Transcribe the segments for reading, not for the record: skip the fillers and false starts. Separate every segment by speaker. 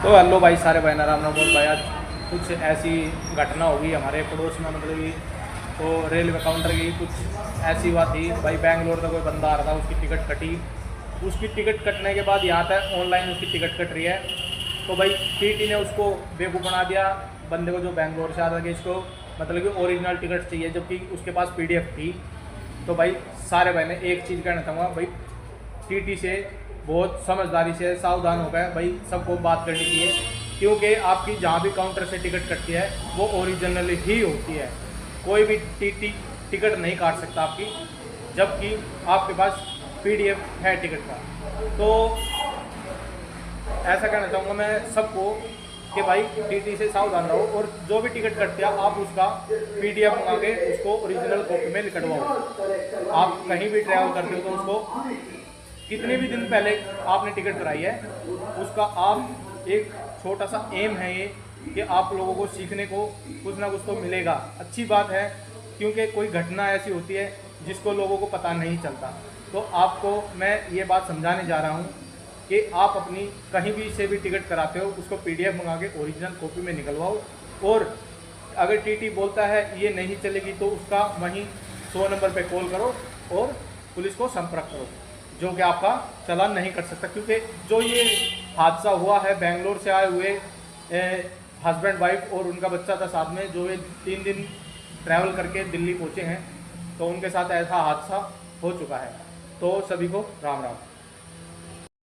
Speaker 1: तो हेलो भाई सारे भाई नाराम बोल भाई। आज कुछ ऐसी घटना होगी हमारे पड़ोस में, मतलब कि तो रेलवे काउंटर की कुछ ऐसी बात थी भाई। बैंगलोर का कोई बंदा आ रहा था, उसकी टिकट कटी। उसकी टिकट कटने के बाद यहाँ तक ऑनलाइन उसकी टिकट कट रही है, तो भाई टीटी ने उसको बेवकूफ़ बना दिया बंदे को, जो बैंगलोर से आ रहा था कि इसको मतलब कि ओरिजिनल टिकट चाहिए, जबकि उसके पास पीडीएफ थी। तो भाई सारे भाई ने एक चीज़ कहना चाहूँगा भाई, टीटी से बहुत समझदारी से सावधान हो गए भाई, सबको बात करनी चाहिए, क्योंकि आपकी जहाँ भी काउंटर से टिकट कटती है वो ओरिजिनल ही होती है। कोई भी टीटी टिकट नहीं काट सकता आपकी, जबकि आपके पास पीडीएफ है टिकट का। तो ऐसा कहना चाहूँगा मैं सबको कि भाई टीटी से सावधान रहो, और जो भी टिकट कटते हैं आप उसका पीडीएफ मंगा के उसको ओरिजिनल कॉपी में निकलवाओ। आप कहीं भी ट्रैवल करते हो तो उसको कितने भी दिन पहले आपने टिकट कराई है, उसका आप एक छोटा सा एम है ये कि आप लोगों को सीखने को कुछ ना कुछ तो मिलेगा। अच्छी बात है, क्योंकि कोई घटना ऐसी होती है जिसको लोगों को पता नहीं चलता। तो आपको मैं ये बात समझाने जा रहा हूँ कि आप अपनी कहीं भी से भी टिकट कराते हो उसको पीडीएफ मंगा के ओरिजिनल कॉपी में निकलवाओ, और अगर टीटी बोलता है ये नहीं चलेगी तो उसका वहीं 100 नंबर पे कॉल करो और पुलिस को संपर्क करो, जो कि आपका चालान नहीं कर सकता। क्योंकि जो ये हादसा हुआ है, बैंगलोर से आए हुए हस्बैंड वाइफ और उनका बच्चा था साथ में, जो ये 3 दिन ट्रैवल करके दिल्ली पहुँचे हैं, तो उनके साथ ऐसा हादसा हो चुका है। तो सभी को राम राम।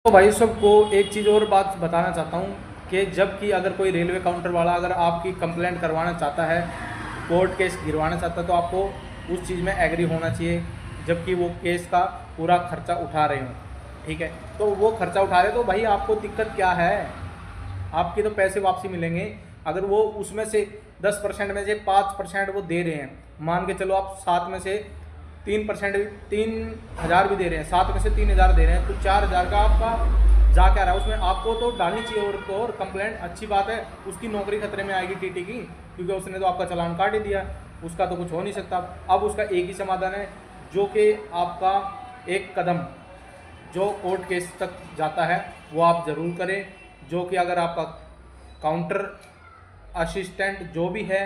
Speaker 1: तो भाई सबको एक चीज़ और बात बताना चाहता हूँ कि जबकि अगर कोई रेलवे काउंटर वाला अगर आपकी कंप्लेंट करवाना चाहता है, कोर्ट केस गिरवाना चाहता है, तो आपको उस चीज़ में एग्री होना चाहिए, जबकि वो केस का पूरा खर्चा उठा रहे हों। ठीक है, तो वो खर्चा उठा रहे तो भाई आपको दिक्कत क्या है? आपके तो पैसे वापसी मिलेंगे। अगर वो उसमें से 10% में से 5% वो दे रहे हैं, मान के चलो आप 7 में से 3% 3000 भी दे रहे हैं, 7 में से 3000 दे रहे हैं, तो 4000 का आपका जा क्या रहा है उसमें? आपको तो डालनी चाहिए और तो और कंप्लेंट। अच्छी बात है, उसकी नौकरी खतरे में आएगी टीटी की, क्योंकि उसने तो आपका चालान काट ही दिया, उसका तो कुछ हो नहीं सकता। अब उसका एक ही समाधान है, जो कि आपका एक कदम जो कोर्ट केस तक जाता है वो आप ज़रूर करें, जो कि अगर आपका काउंटर असिस्टेंट जो भी है,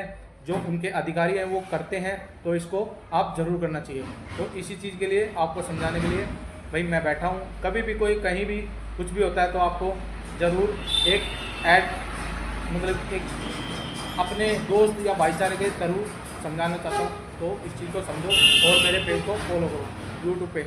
Speaker 1: जो उनके अधिकारी हैं वो करते हैं, तो इसको आप ज़रूर करना चाहिए। तो इसी चीज़ के लिए आपको समझाने के लिए भाई मैं बैठा हूँ। कभी भी कोई कहीं भी कुछ भी होता है तो आपको ज़रूर एक मतलब एक अपने दोस्त या भाईचारे के ज़रूर समझाना चाहता हूँ। तो इस चीज़ को समझो और मेरे पेज को फॉलो करो यूट्यूब पे।